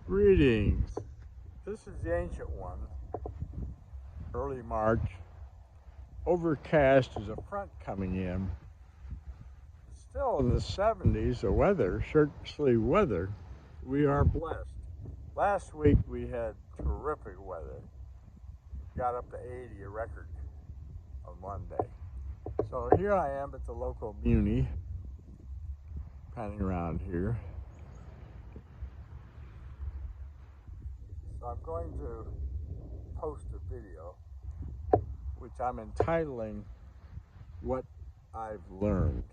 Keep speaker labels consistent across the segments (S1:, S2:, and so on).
S1: Greetings. This is the ancient one. Early March. Overcast as a front coming in. Still in the 70s, the weather, shirt sleeve weather. We are blessed. Last week we had terrific weather. Got up to 80, a record on one day. So here I am at the local muni, panning around here. So I'm going to post a video which I'm entitling What I've Learned.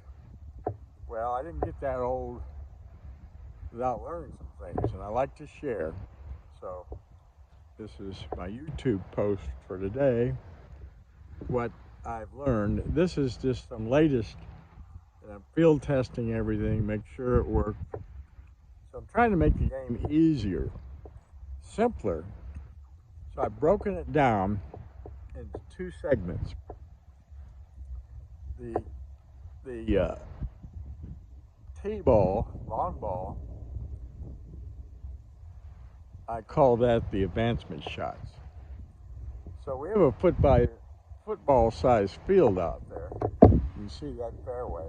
S1: Well, I didn't get that old without learning some things, and I like to share. So this is my YouTube post for today, What I've Learned. This is just some latest, and I'm field testing everything, make sure it works. So I'm trying to make the game easier, simpler. So I've broken it down into two segments. The T-ball, long ball, I call that the advancement shots. So we have a football-sized field out there. You can see that fairway.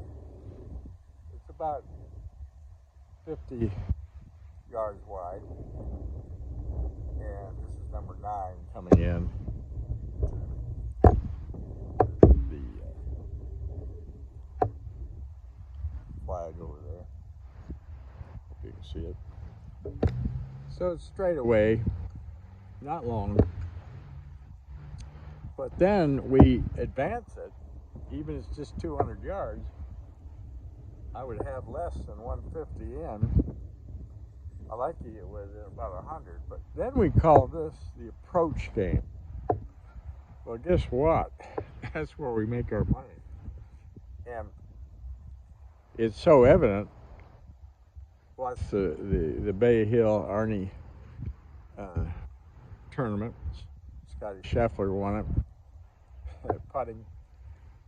S1: It's about 50 yards wide, and this is number 9 coming in. Flag over there. Hope you can see it. So it's straight away, not long. But then we advance it, even if it's just 200 yards, I would have less than 150 in. I like to get with it about 100, but then we call this the approach game. Well, guess what? That's where we make our money. And it's so evident. Plus the Bay Hill Arnie tournament. Scotty Scheffler won it. Putting,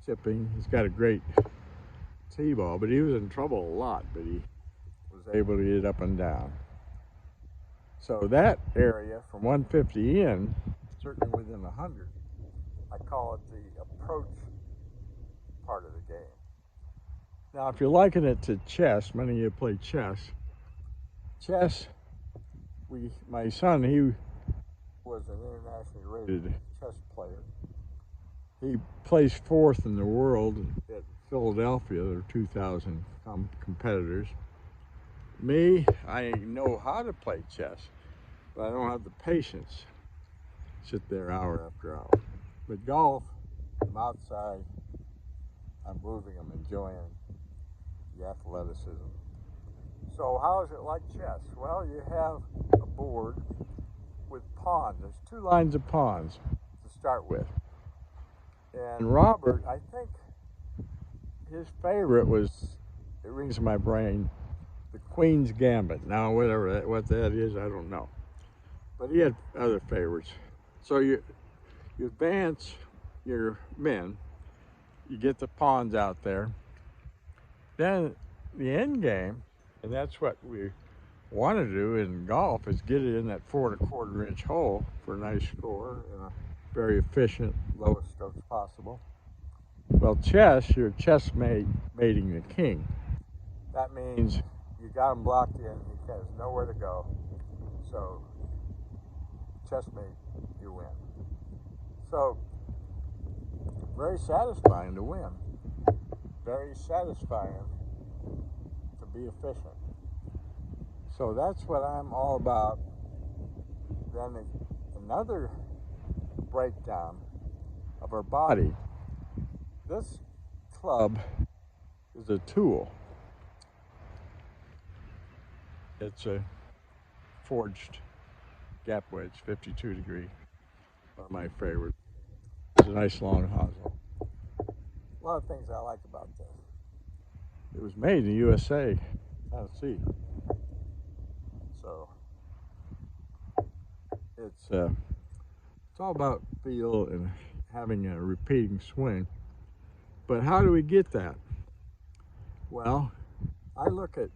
S1: chipping. He's got a great tee-ball, but he was in trouble a lot, but he was able to get it up and down. So that area from 150 in, certainly within 100, I call it the approach part of the game. Now, if you're liking it to chess, many of you play chess. Chess, my son, he was an internationally rated chess player. He placed 4th in the world at Philadelphia. There are 2,000 competitors. Me, I know how to play chess, but I don't have the patience to sit there hour after hour. But golf, I'm outside, I'm moving, I'm enjoying the athleticism. So how is it like chess? Well, you have a board with pawns. There's 2 lines of pawns to start with. And Robert, I think his favorite was, it rings in my brain, the Queen's Gambit. Now, what that is, I don't know. But he had other favorites. So you advance your men, you get the pawns out there. Then the end game, and that's what we want to do in golf, is get it in that 4 1/4 inch hole for a nice score and a very efficient, lowest strokes possible. Well, chess, you're mating the king. That means you got him blocked in, he has nowhere to go. So, chessmate, you win. So, very satisfying to win. Very satisfying to be efficient. So that's what I'm all about. Then another breakdown of our body. This club is a tool. It's a forged gap wedge, 52 degree, one of my favorite. It's a nice long hosel. A lot of things I like about this. It was made in the USA, Tennessee. So it's all about feel and having a repeating swing. But how do we get that? Well, I look at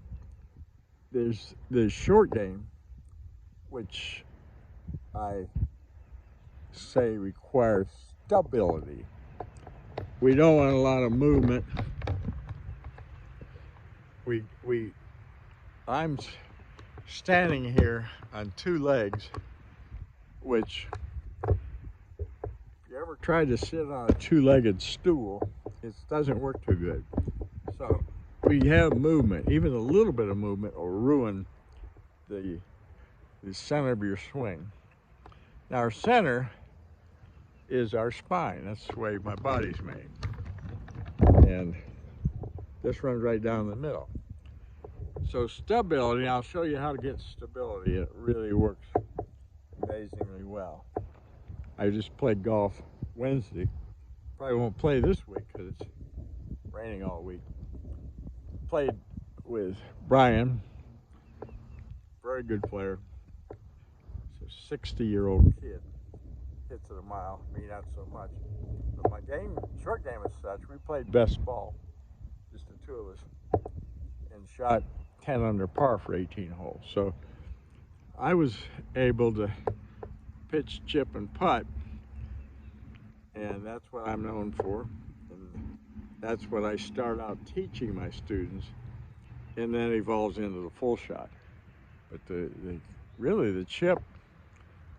S1: there's short game which I say requires stability. We don't want a lot of movement. I'm standing here on two legs, which if you ever try to sit on a two-legged stool, it doesn't work too good. So we have movement. Even a little bit of movement will ruin the center of your swing. Now our center is our spine. That's the way my body's made. And this runs right down the middle. So stability, I'll show you how to get stability. It really works amazingly well. I just played golf Wednesday. Probably won't play this week because it's raining all week. Played with Brian, very good player. He's a 60-year-old kid. Hits it a mile, me not so much. But my game, short game as such, we played best ball, just the two of us, and shot 10 under par for 18 holes. So I was able to pitch, chip, and putt, and that's what I'm known for. And that's what I start out teaching my students, and then evolves into the full shot. But really the chip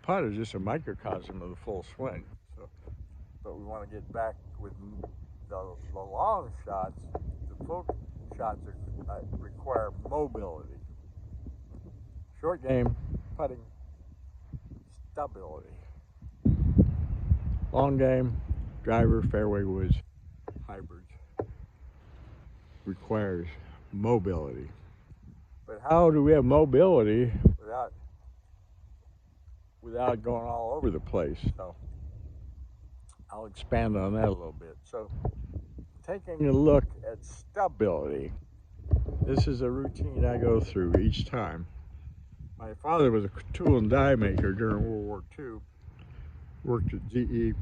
S1: putt is just a microcosm of the full swing. So, but we want to get back with the long shots. The full shots require mobility. Short game, putting, stability. Long game, driver, fairway woods, hybrids, requires mobility. But how do we have mobility without going all over the place? So I'll expand on that a little bit. So taking a look at stability, this is a routine I go through each time. My father was a tool and die maker during World War II, worked at GE,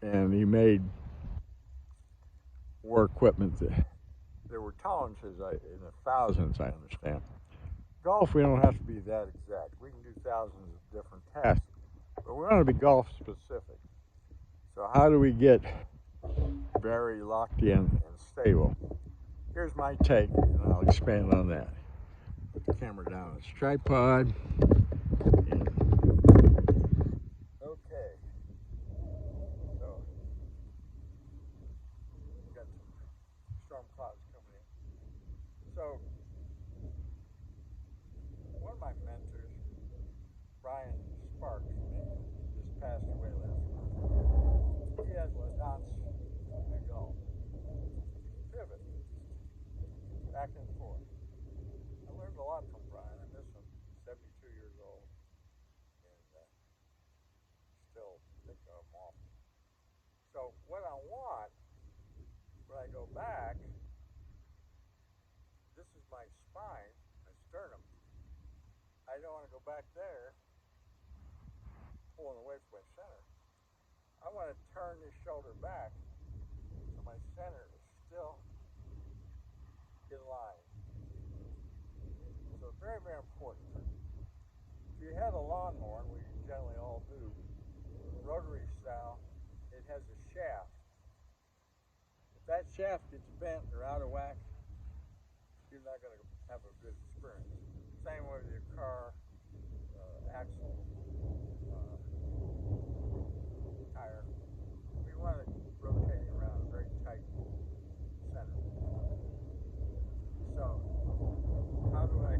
S1: and he made war equipment that there were tolerances in the thousands, I understand. Golf, we don't have to be that exact. We can do thousands of different tasks, but we want to be golf specific. So how do we get very locked in and stable? Here's my take, and I'll expand on that. Put the camera down on its tripod. And, okay. So, we've got some storm clouds coming in. So, one of my mentors, Brian Sparks, just passed away last month. He has Ladance to golf. Pivot. Back and forth. I learned a lot from Brian. I miss him. 72 years old. And still think of him often. So what I want, when I go back, this is my spine, my sternum. I don't want to go back there, pulling away from my center. I want to turn this shoulder back so my center is still in line. So very, very important. If you had a lawnmower, and we generally all do, rotary style, it has a shaft. If that shaft gets bent or out of whack, you're not going to have a good experience. Same with your car, axle, tire. We want it rotating around a very tight center. So, how do I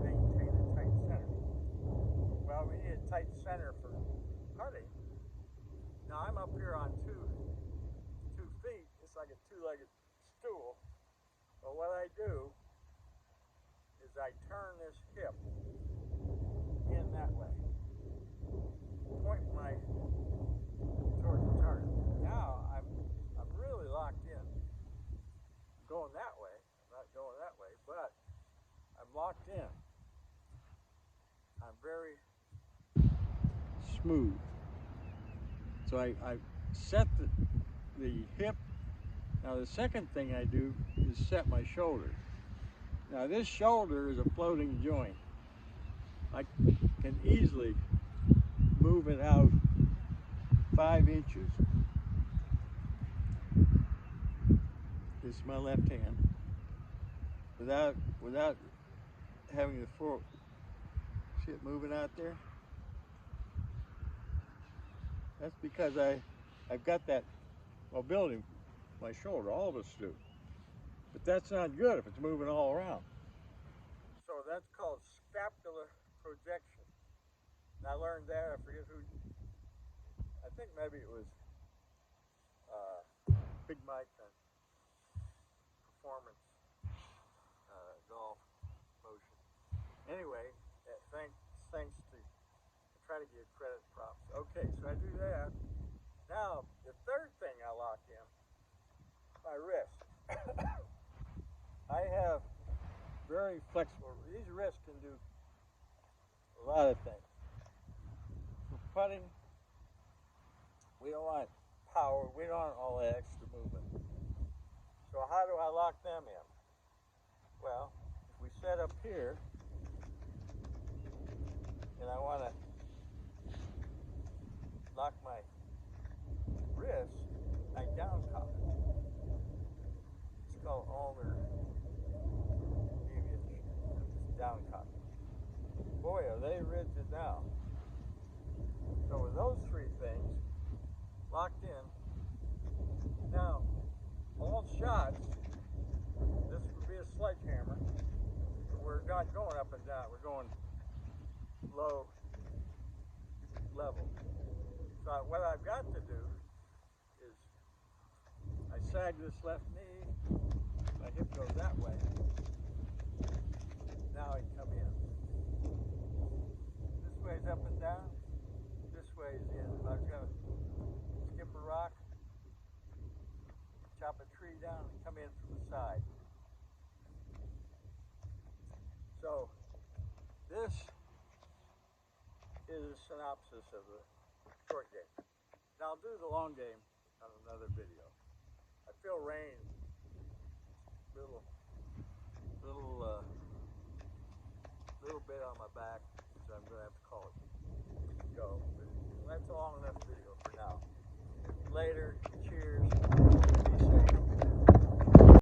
S1: maintain a tight center? Well, we need a tight center for putting. Now I'm up here on two feet. It's like a two-legged stool. But what I do is I turn this hip in that way. Point my towards the target. Now I'm really locked in. I'm going that way. I'm not going that way, but I'm locked in. I'm very smooth. So I set the hip. Now the second thing I do is set my shoulder. Now this shoulder is a floating joint. I can easily move it out 5 inches. This is my left hand. Without having the fork. See it moving out there? That's because I've got that mobility in my shoulder. All of us do. But that's not good if it's moving all around. So that's called scapular projection. And I learned that, I forget who, I think maybe it was Big Mike on Performance Golf Motion. Anyway, thanks to, I try to give credit props. Okay, so I do that. Now, the third thing I lock in, my wrist. I have very flexible, these wrists can do a lot of things. For putting, we don't want power, we don't want all that extra movement. So how do I lock them in? Well, if we set up here, and I want to lock my wrist, I down cock it. It's called ulnar deviation. Just down cock it. Boy, are they rigid now. So with those three things locked in, now all shots, this would be a sledgehammer, but we're not going up and down, we're going low level. So what I've got to do is I sag this left knee, my hip goes that way, now I come in. This way's up and down, this way is in. If I was going to skip a rock, chop a tree down, and come in from the side. So this is a synopsis of the short game. Now I'll do the long game on another video. I feel rain, little bit on my back, so I'm going to have to call it go. But that's a long enough video for now. Later, cheers.